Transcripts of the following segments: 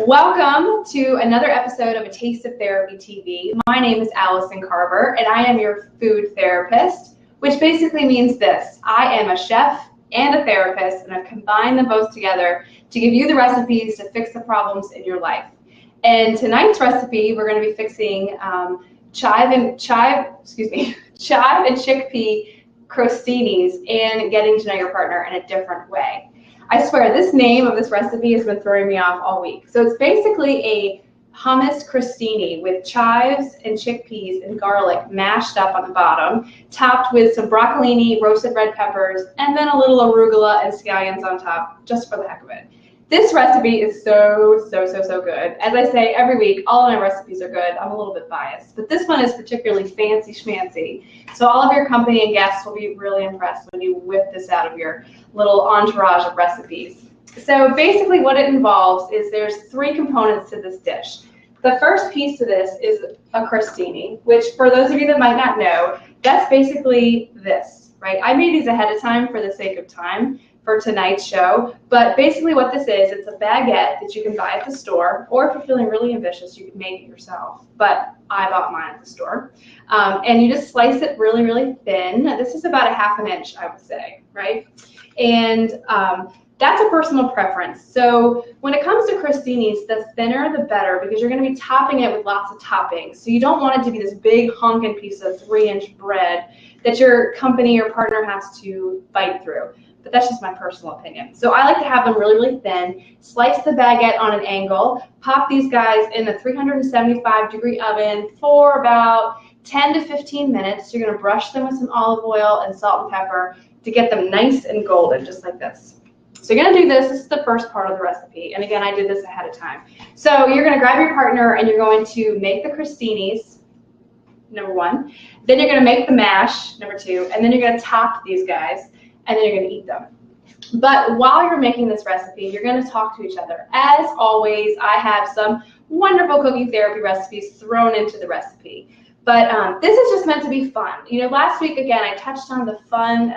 Welcome to another episode of A Taste of Therapy TV. My name is Allison Carver, and I am your food therapist, which basically means this. I am a chef and a therapist, and I've combined them both together to give you the recipes to fix the problems in your life. And tonight's recipe, we're going to be fixing chive and chickpea crostinis and getting to know your partner in a different way. I swear, this name of this recipe has been throwing me off all week. So it's basically a hummus crostini with chives and chickpeas and garlic mashed up on the bottom, topped with some broccolini, roasted red peppers, and then a little arugula and scallions on top, just for the heck of it. This recipe is so good. As I say every week, all of my recipes are good. I'm a little bit biased, but this one is particularly fancy schmancy. So all of your company and guests will be really impressed when you whip this out of your little entourage of recipes. So basically what it involves is there's three components to this dish. The first piece to this is a crostini, which for those of you that might not know, that's basically this, right? I made these ahead of time for the sake of time for tonight's show, but basically what this is, it's a baguette that you can buy at the store, or if you're feeling really ambitious, you can make it yourself, but I bought mine at the store. And you just slice it really thin. This is about a ½ inch, I would say, right? And that's a personal preference. So when it comes to crostinis, the thinner the better, because you're going to be topping it with lots of toppings. So you don't want it to be this big honking piece of 3-inch bread that your company or partner has to bite through. But that's just my personal opinion. So I like to have them really thin, slice the baguette on an angle, pop these guys in a 375-degree oven for about 10 to 15 minutes. You're going to brush them with some olive oil and salt and pepper to get them nice and golden, just like this. So you're going to do this. This is the first part of the recipe. And again, I did this ahead of time. So you're going to grab your partner and you're going to make the crostinis, number one. Then you're going to make the mash, number two. And then you're going to top these guys. And then you're going to eat them. But while you're making this recipe, you're going to talk to each other. As always, I have some wonderful cooking therapy recipes thrown into the recipe. But this is just meant to be fun. You know, last week, again, I touched on the fun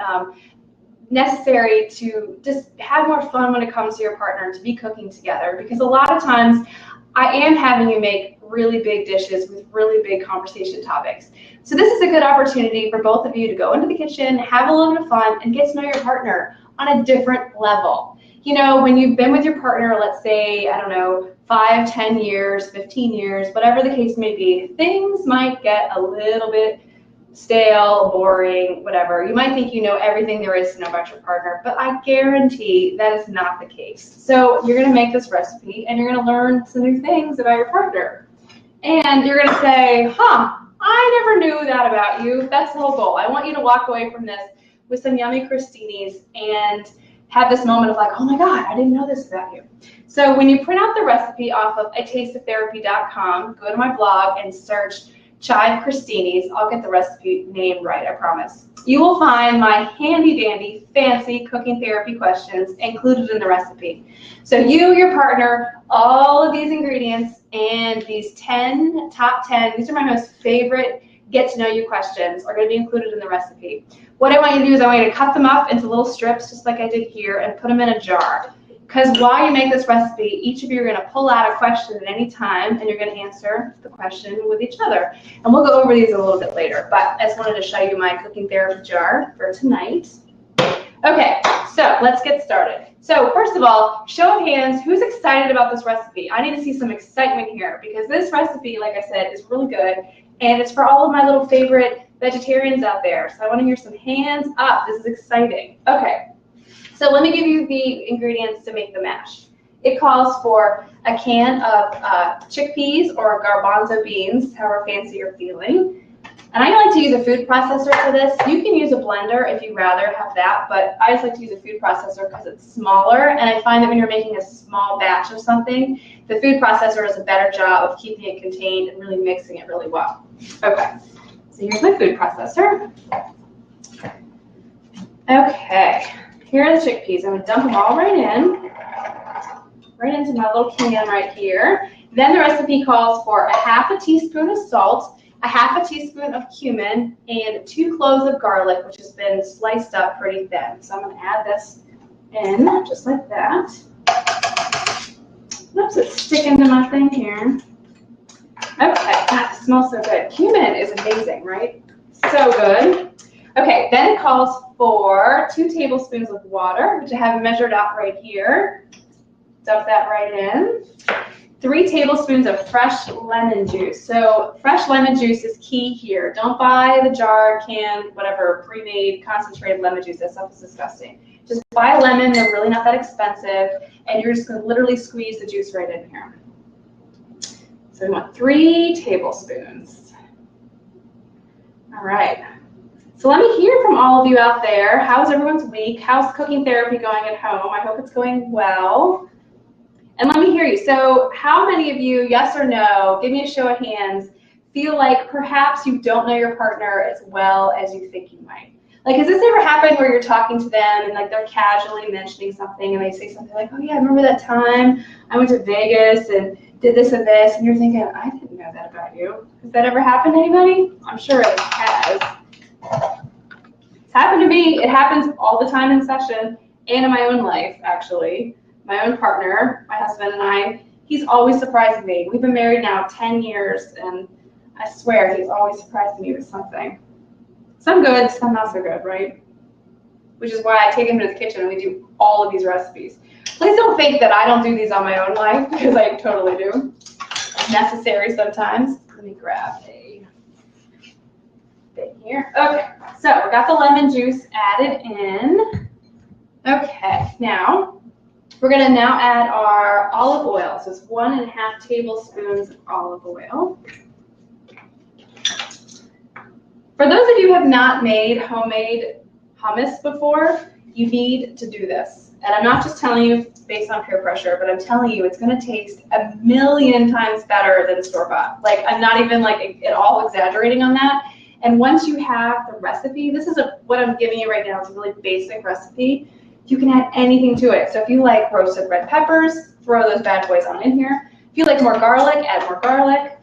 necessary to just have more fun when it comes to your partner, to be cooking together. Because a lot of times, I am having you make really big dishes with really big conversation topics. So this is a good opportunity for both of you to go into the kitchen, have a little bit of fun, and get to know your partner on a different level. You know, when you've been with your partner, let's say, I don't know, 5, 10 years, 15 years, whatever the case may be, things might get a little bit stale, boring, whatever. You might think you know everything there is to know about your partner, but I guarantee that is not the case. So you're going to make this recipe, and you're going to learn some new things about your partner. And you're going to say, I never knew that about you. That's the whole goal. I want you to walk away from this with some yummy crostinis and have this moment of like, oh my God, I didn't know this about you. So when you print out the recipe off of atasteoftherapy.com, go to my blog and search chive crostinis. I'll get the recipe name right, I promise. You will find my handy dandy, fancy cooking therapy questions included in the recipe. So you, your partner, all of these ingredients, and these top 10, these are my most favorite get to know you questions, are going to be included in the recipe. What I want you to do is I want you to cut them up into little strips, just like I did here, and put them in a jar. Because while you make this recipe, each of you are going to pull out a question at any time, and you're going to answer the question with each other. And we'll go over these a little bit later, but I just wanted to show you my cooking therapy jar for tonight. Okay, so let's get started. So first of all, show of hands, who's excited about this recipe? I need to see some excitement here, because this recipe, like I said, is really good, and it's for all of my little favorite vegetarians out there. So I want to hear some hands up. This is exciting. Okay. So let me give you the ingredients to make the mash. It calls for a can of chickpeas or garbanzo beans, however fancy you're feeling. And I like to use a food processor for this. You can use a blender if you'd rather have that, but I just like to use a food processor because it's smaller. And I find that when you're making a small batch of something, the food processor does a better job of keeping it contained and really mixing it really well. Okay, so here's my food processor. Okay. Here are the chickpeas. I'm going to dump them all right into my little can right here. Then the recipe calls for a ½ teaspoon of salt, a ½ teaspoon of cumin, and 2 cloves of garlic, which has been sliced up pretty thin. So I'm going to add this in just like that. Oops, it's sticking to my thing here. Okay, God, it smells so good. Cumin is amazing, right? So good. Okay, then it calls for 2 tablespoons of water, which I have measured out right here. Dump that right in. 3 tablespoons of fresh lemon juice. So fresh lemon juice is key here. Don't buy the jar, canned, whatever, pre-made, concentrated lemon juice. That stuff is disgusting. Just buy a lemon. They're really not that expensive. And you're just going to literally squeeze the juice right in here. So we want 3 tablespoons. All right. So let me hear from all of you out there. How's everyone's week? How's cooking therapy going at home? I hope it's going well. And let me hear you. So how many of you, yes or no, give me a show of hands, feel like perhaps you don't know your partner as well as you think you might? Like, has this ever happened where you're talking to them and like they're casually mentioning something and they say something like, oh yeah, I remember that time I went to Vegas and did this and this, and you're thinking, I didn't know that about you. Has that ever happened to anybody? I'm sure it has. It's happened to me. It happens all the time in session and in my own life, actually. My own partner, my husband and I, he's always surprising me. We've been married now 10 years, and I swear he's always surprising me with something. Some good, some not so good, right? Which is why I take him to the kitchen and we do all of these recipes. Please don't think that I don't do these on my own life, because I totally do. It's necessary sometimes. Let me grab a thing here. Okay, so we got the lemon juice added in. Okay, now we're going to now add our olive oil. So it's 1.5 tablespoons of olive oil. For those of you who have not made homemade hummus before, you need to do this. And I'm not just telling you based on peer pressure, but I'm telling you it's going to taste 1,000,000 times better than store-bought. Like, I'm not even like at all exaggerating on that. And once you have the recipe, this is what I'm giving you right now. It's a really basic recipe. You can add anything to it. So if you like roasted red peppers, throw those bad boys on in here. If you like more garlic, add more garlic.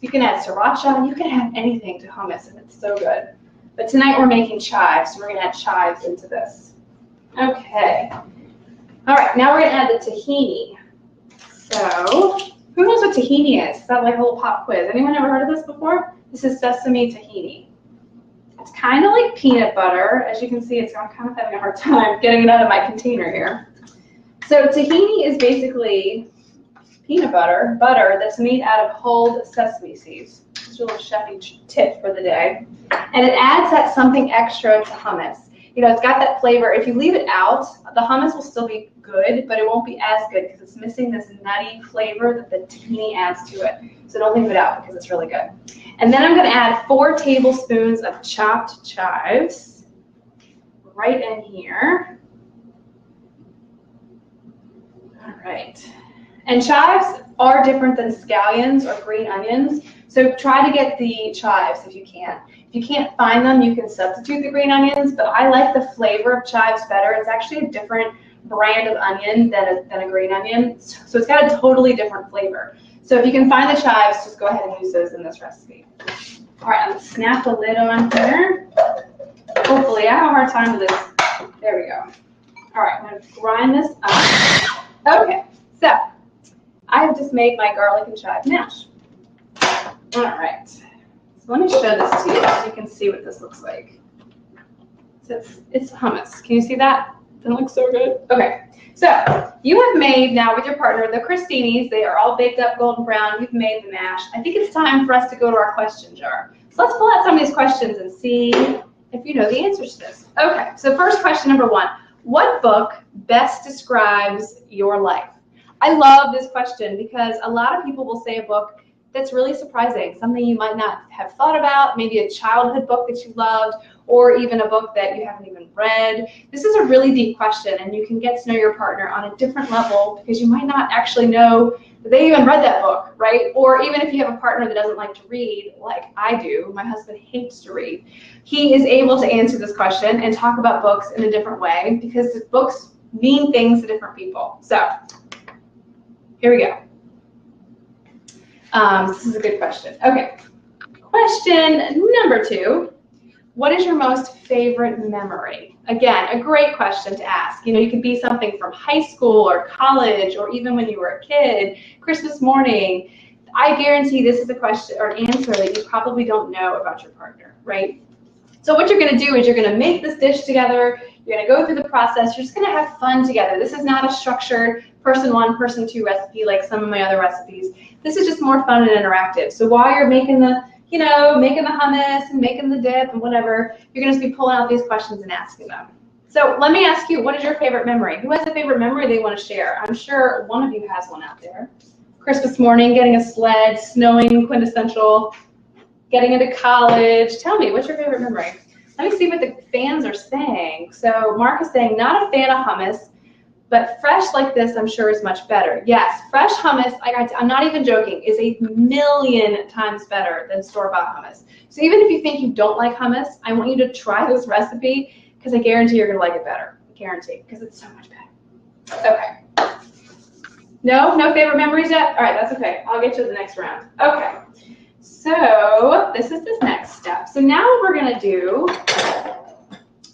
You can add sriracha. You can add anything to hummus, and it's so good. But tonight we're making chives, so we're going to add chives into this. Okay. All right, now we're going to add the tahini. So who knows what tahini is? Is that like a little pop quiz? Anyone ever heard of this before? This is sesame tahini. It's kind of like peanut butter. As you can see, I'm kind of having a hard time getting it out of my container here. So tahini is basically peanut butter that's made out of whole sesame seeds. Just a little chefy tip for the day. And it adds that something extra to hummus. You know, it's got that flavor. If you leave it out, the hummus will still be good, but it won't be as good because it's missing this nutty flavor that the tahini adds to it. So don't leave it out because it's really good. And then I'm going to add 4 tablespoons of chopped chives right in here. All right. And chives are different than scallions or green onions, so try to get the chives if you can. If you can't find them, you can substitute the green onions, but I like the flavor of chives better. It's actually a different brand of onion than a green onion, so it's got a totally different flavor. So if you can find the chives, just go ahead and use those in this recipe. All right, I'm going to snap the lid on here. Hopefully, I have a hard time with this. There we go. All right, I'm going to grind this up. Okay, so I have just made my garlic and chive mash. All right, so let me show this to you so you can see what this looks like. So it's hummus. Can you see that? Doesn't it look so good? Okay, so you have made now with your partner the crostinis. They are all baked up golden brown. You've made the mash. I think it's time for us to go to our question jar. So let's pull out some of these questions and see if you know the answers to this. Okay, so first question number 1. What book best describes your life? I love this question because a lot of people will say a book that's really surprising, something you might not have thought about, maybe a childhood book that you loved, or even a book that you haven't even read. This is a really deep question, and you can get to know your partner on a different level because you might not actually know that they even read that book, right? Or even if you have a partner that doesn't like to read, like I do, my husband hates to read, he is able to answer this question and talk about books in a different way because books mean things to different people. So here we go. This is a good question. Okay, question number 2. What is your most favorite memory? Again, a great question to ask. You know, you could be something from high school or college or even when you were a kid, Christmas morning. I guarantee this is a question or an answer that you probably don't know about your partner, right? So what you're going to do is you're going to make this dish together. You're going to go through the process. You're just going to have fun together. This is not a structured person one, person two recipe like some of my other recipes. This is just more fun and interactive. So while you're making the, you know, making the hummus and making the dip and whatever, you're going to be pulling out these questions and asking them. So let me ask you, what is your favorite memory? Who has a favorite memory they want to share? I'm sure one of you has one out there. Christmas morning, getting a sled, snowing, quintessential, getting into college. Tell me, what's your favorite memory? Let me see what the fans are saying. So Mark is saying, not a fan of hummus, but fresh like this, I'm sure, is much better. Yes, fresh hummus, I'm not even joking, is 1,000,000 times better than store-bought hummus. So even if you think you don't like hummus, I want you to try this recipe because I guarantee you're going to like it better. I guarantee, because it's so much better. Okay. No favorite memories yet? All right, that's okay. I'll get you to the next round. Okay. So this is the next step. So now what we're going to do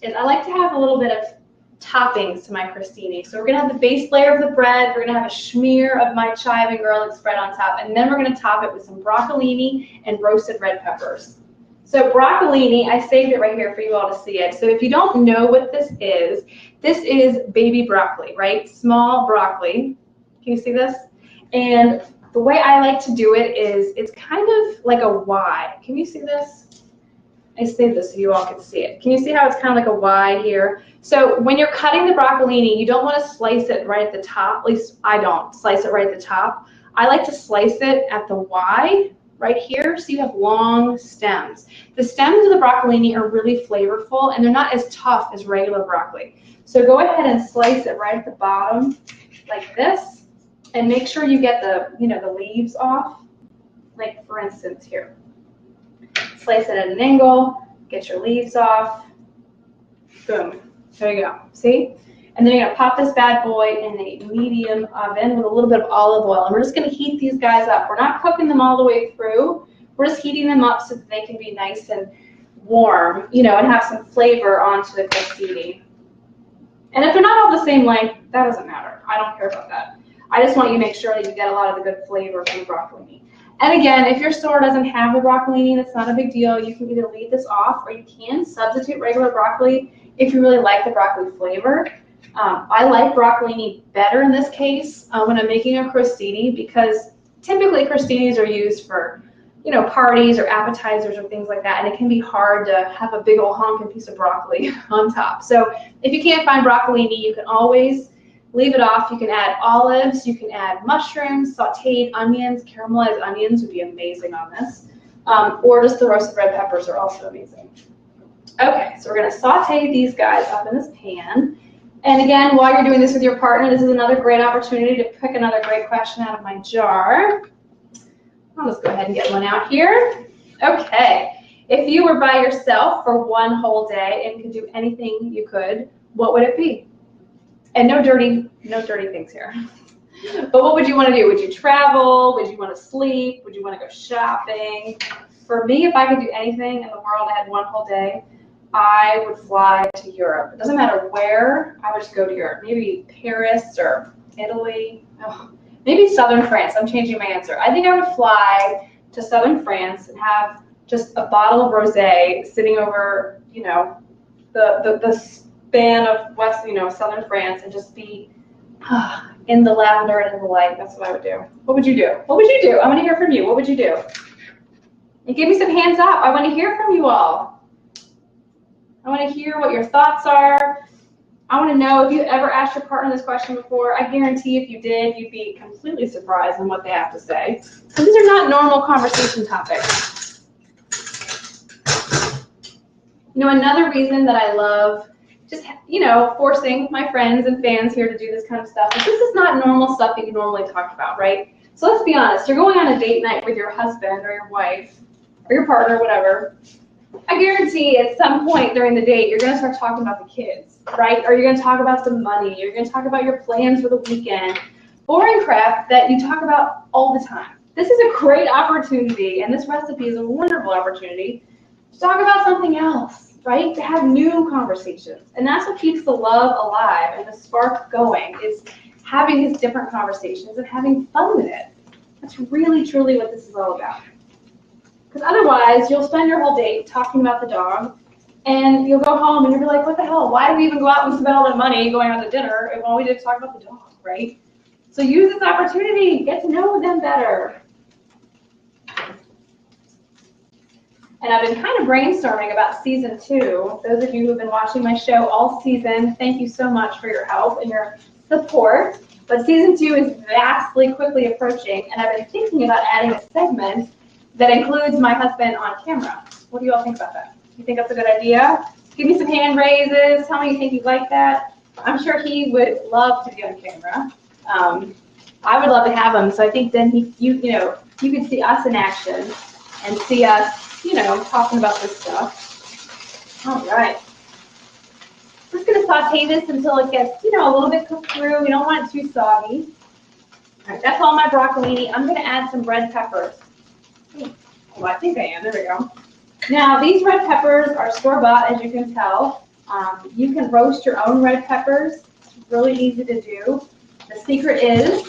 is I like to have a little bit of toppings to my crostini. So we're going to have the base layer of the bread. We're going to have a smear of my chive and garlic spread on top. And then we're going to top it with some broccolini and roasted red peppers. So broccolini, I saved it right here for you all to see it. So if you don't know what this is baby broccoli, right? Small broccoli. Can you see this? And the way I like to do it is it's kind of like a Y. Can you see this? I saved this so you all can see it. Can you see how it's kind of like a Y here? So when you're cutting the broccolini, you don't want to slice it right at the top. At least I don't slice it right at the top. I like to slice it at the Y right here so you have long stems. The stems of the broccolini are really flavorful and they're not as tough as regular broccoli. So go ahead and slice it right at the bottom like this. And make sure you get the, the leaves off. Like for instance here. Slice it at an angle, get your leaves off. Boom. There you go. See? And then you're gonna pop this bad boy in a medium oven with a little bit of olive oil. And we're just gonna heat these guys up. We're not cooking them all the way through. We're just heating them up so that they can be nice and warm, and have some flavor onto the crostini. And if they're not all the same length, that doesn't matter. I don't care about that. I just want you to make sure that you get a lot of the good flavor from the broccolini. And again, if your store doesn't have the broccolini, that's not a big deal. You can either leave this off or you can substitute regular broccoli if you really like the broccoli flavor. I like broccolini better in this case when I'm making a crostini because typically crostinis are used for, parties or appetizers or things like that, and it can be hard to have a big old honking piece of broccoli on top. So if you can't find broccolini, you can always leave it off. You can add olives, you can add mushrooms, sauteed onions, caramelized onions would be amazing on this, or just the roasted red peppers are also amazing. Okay, so we're going to saute these guys up in this pan. And again, while you're doing this with your partner, this is another great opportunity to pick another great question out of my jar. I'll just go ahead and get one out here. Okay, if you were by yourself for one whole day and could do anything you could, what would it be? And no dirty things here. But what would you want to do? Would you travel? Would you want to sleep? Would you want to go shopping? For me, if I could do anything in the world, I had one whole day, I would fly to Europe. It doesn't matter where, I would just go to Europe. Maybe Paris or Italy. Oh, maybe southern France. I'm changing my answer. I think I would fly to southern France and have just a bottle of rosé sitting over, the span of southern France and just be in the lavender and in the light. That's what I would do. What would you do? What would you do? I want to hear from you. What would you do? And give me some hands up. I want to hear from you all. I want to hear what your thoughts are. I want to know if you ever asked your partner this question before. I guarantee if you did, you'd be completely surprised in what they have to say. So these are not normal conversation topics. Another reason that I love just, forcing my friends and fans here to do this kind of stuff is this is not normal stuff that you normally talk about, right? So let's be honest. You're going on a date night with your husband or your wife or your partner, whatever. I guarantee at some point during the date, you're going to start talking about the kids, right? Or you're going to talk about the money. You're going to talk about your plans for the weekend. Boring crap that you talk about all the time. This is a great opportunity, and this recipe is a wonderful opportunity to talk about something else, right? To have new conversations. And that's what keeps the love alive and the spark going, is having these different conversations and having fun with it. That's really, truly what this is all about. Because otherwise, you'll spend your whole day talking about the dog, and you'll go home and you'll be like, what the hell? Why did we even go out and spend all that money going out to dinner if all we did was talk about the dog, right? So use this opportunity, get to know them better. And I've been kind of brainstorming about season 2. Those of you who have been watching my show all season, thank you so much for your help and your support. But season 2 is vastly quickly approaching, and I've been thinking about adding a segment that includes my husband on camera. What do you all think about that? You think that's a good idea? Give me some hand raises. Tell me you think you'd like that. I'm sure he would love to be on camera. I would love to have him, so I think then you can see us in action and see us, talking about this stuff. All right. I'm just going to saute this until it gets, a little bit cooked through. We don't want it too soggy. All right, that's all my broccolini. I'm going to add some red peppers. Well, I think I am. There we go. Now, these red peppers are store-bought, as you can tell. You can roast your own red peppers. It's really easy to do. The secret is,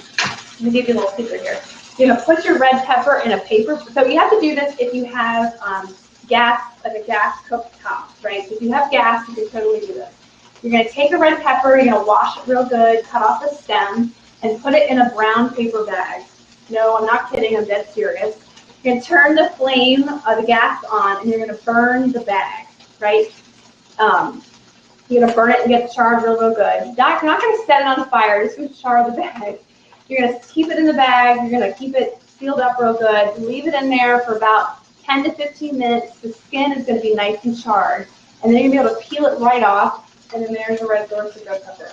let me give you a little secret here. You're going to put your red pepper in a paper. So you have to do this if you have gas, like a gas cooktop, right? So if you have gas, you can totally do this. You're going to take a red pepper, you're going to wash it real good, cut off the stem, and put it in a brown paper bag. No, I'm not kidding. I'm dead serious. You're going to turn the flame of the gas on, and you're going to burn the bag, right? You're going to burn it and get the char real good. You're not going to set it on the fire. Just going to char the bag. You're going to keep it in the bag. You're going to keep it sealed up real good. Leave it in there for about 10 to 15 minutes. The skin is going to be nice and charred. And then you're going to be able to peel it right off. And then there's a roasted red pepper.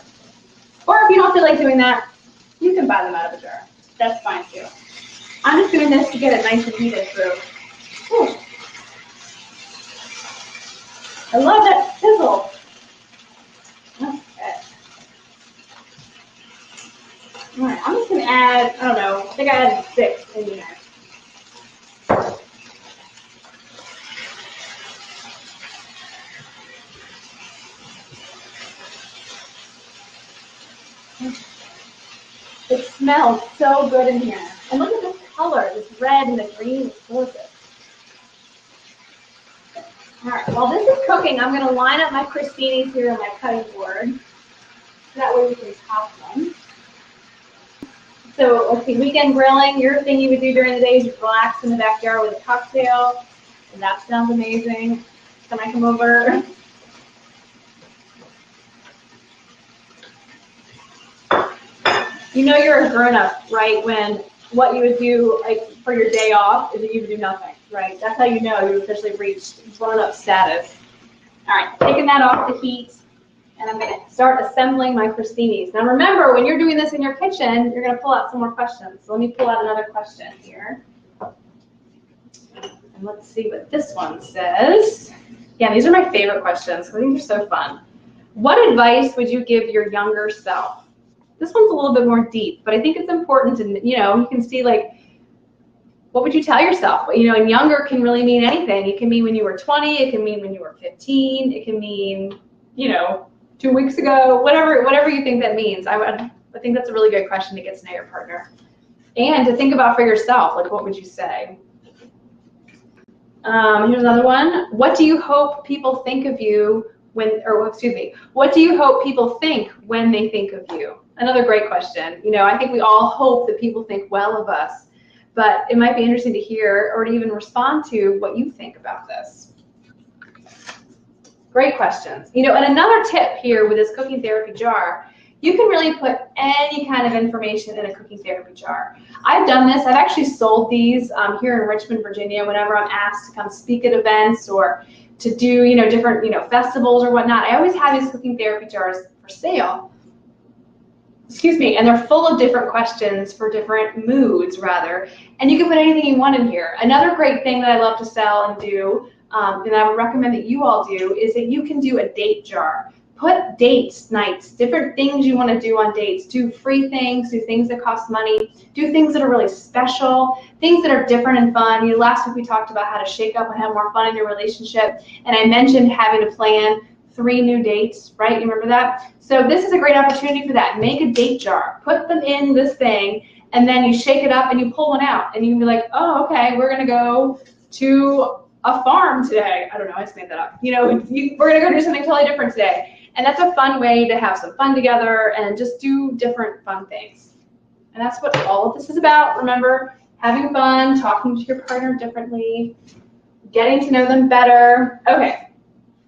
Or if you don't feel like doing that, you can buy them out of a jar. That's fine too. I'm just doing this to get it nice and heated through. Whew. I love that sizzle. Okay. All right, I'm just going to add, I don't know, I think I added 6 in there. It smells so good in here. And look at this color, this red and the green, it's gorgeous. All right, while this is cooking, I'm going to line up my crostinis here on my cutting board. That way we can top them. So, okay, weekend grilling, your thing you would do during the day is relax in the backyard with a cocktail. And that sounds amazing. Can I come over? You know you're a grown-up, right, when what you would do like for your day off is that you would do nothing, right? That's how you know you officially reached grown-up status. All right, taking that off the heat, and I'm going to start assembling my crostinis. Now remember, when you're doing this in your kitchen, you're going to pull out some more questions. So let me pull out another question here. And let's see what this one says. Yeah, these are my favorite questions. I think they're so fun. What advice would you give your younger self? This one's a little bit more deep, but I think it's important to, you can see like, what would you tell yourself? And younger can really mean anything. It can mean when you were 20, it can mean when you were 15, it can mean, 2 weeks ago, whatever you think that means. I think that's a really good question to get to know your partner. And to think about for yourself, like what would you say? Here's another one. What do you hope people think of you what do you hope people think when they think of you? Another great question. I think we all hope that people think well of us, but it might be interesting to hear or to even respond to what you think about this. Great questions. And another tip here with this cooking therapy jar, you can really put any kind of information in a cooking therapy jar. I've done this. I've actually sold these here in Richmond, Virginia, whenever I'm asked to come speak at events or to do, different, festivals or whatnot. I always have these cooking therapy jars for sale. Excuse me, and they're full of different questions for different moods, rather. And you can put anything you want in here. Another great thing that I love to sell and do, and I would recommend that you all do, is that you can do a date jar. Put dates nights, different things you want to do on dates. Do free things, do things that cost money, do things that are really special, things that are different and fun. You know, last week we talked about how to shake up and have more fun in your relationship, and I mentioned having to plan 3 new dates, right? You remember that? So this is a great opportunity for that. Make a date jar, put them in this thing, and then you shake it up and you pull one out, and you can be like, oh, okay, we're gonna go to a farm today. I don't know, I just made that up. You know, we're gonna go do something totally different today. And that's a fun way to have some fun together and just do different fun things. And that's what all of this is about. Remember, having fun, talking to your partner differently, getting to know them better. Okay,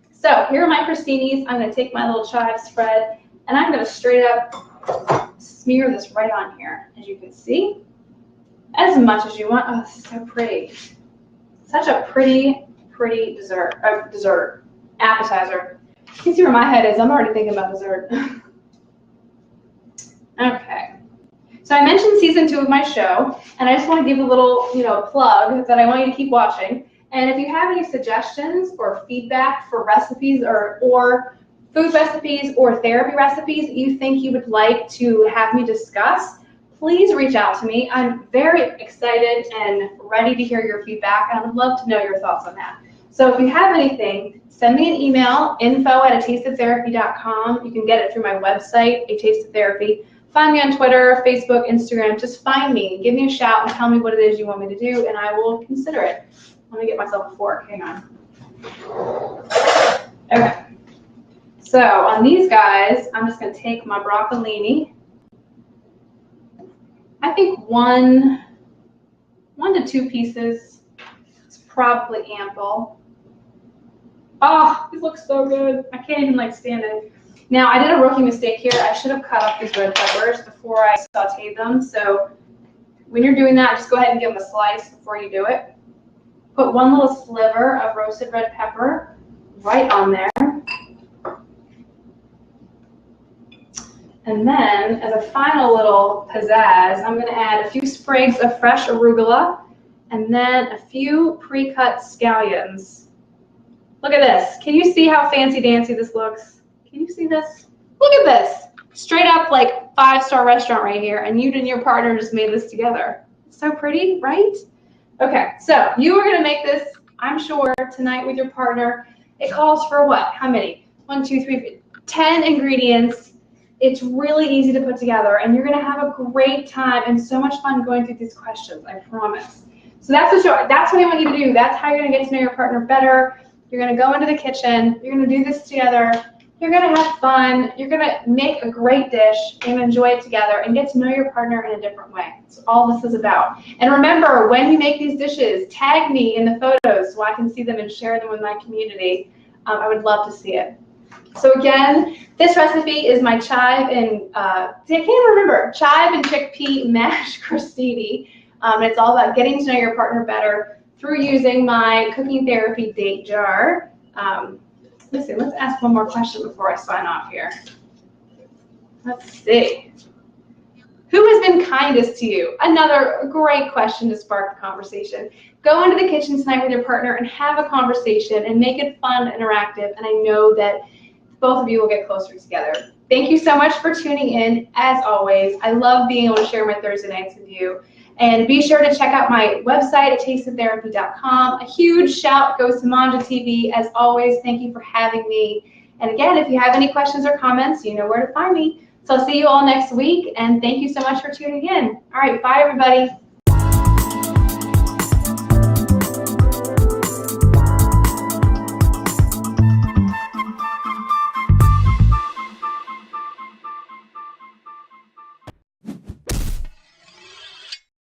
so here are my crostinis. I'm gonna take my little chive spread and I'm gonna straight up smear this right on here, as you can see, as much as you want. Oh, this is so pretty. Such a pretty dessert, appetizer. You can see where my head is. I'm already thinking about dessert. Okay. So I mentioned season 2 of my show, and I just want to give a little, plug that I want you to keep watching. And if you have any suggestions or feedback for recipes or food recipes or therapy recipes that you think you would like to have me discuss, please reach out to me. I'm very excited and ready to hear your feedback, and I would love to know your thoughts on that. So if you have anything, send me an email, info@atasteoftherapy.com. You can get it through my website, A Taste of Therapy. Find me on Twitter, Facebook, Instagram. Just find me, give me a shout, and tell me what it is you want me to do, and I will consider it. Let me get myself a fork. Hang on. Okay. So on these guys, I'm just going to take my broccolini. I think one to 2 pieces is probably ample. Oh, these look so good. I can't even stand it. Now, I did a rookie mistake here. I should have cut up these red peppers before I sauteed them. So when you're doing that, just go ahead and give them a slice before you do it. Put 1 little sliver of roasted red pepper right on there. And then, as a final little pizzazz, I'm going to add a few sprigs of fresh arugula and then a few pre-cut scallions. Look at this. Can you see how fancy-dancy this looks? Can you see this? Look at this. Straight up like 5-star restaurant right here, and you and your partner just made this together. So pretty, right? Okay, so you are going to make this, I'm sure, tonight with your partner. It calls for what? How many? 1, 2, 3, 10 ingredients. It's really easy to put together, and you're going to have a great time and so much fun going through these questions, I promise. So that's what I want you to do. That's how you're going to get to know your partner better. You're going to go into the kitchen. You're going to do this together. You're going to have fun. You're going to make a great dish. You're going to enjoy it together and get to know your partner in a different way. That's all this is about. And remember, when you make these dishes, tag me in the photos so I can see them and share them with my community. I would love to see it. So again, this recipe is my chive and chive and chickpea mashed crostini. It's all about getting to know your partner better through using my cooking therapy date jar. Let's ask one more question before I sign off here. Let's see. Who has been kindest to you? Another great question to spark the conversation. Go into the kitchen tonight with your partner and have a conversation and make it fun, interactive, and I know that both of you will get closer together. Thank you so much for tuning in, as always. I love being able to share my Thursday nights with you. And be sure to check out my website at tasteoftherapy.com. A huge shout goes to Manja TV. As always, thank you for having me. And again, if you have any questions or comments, you know where to find me. So I'll see you all next week, and thank you so much for tuning in. All right, bye everybody.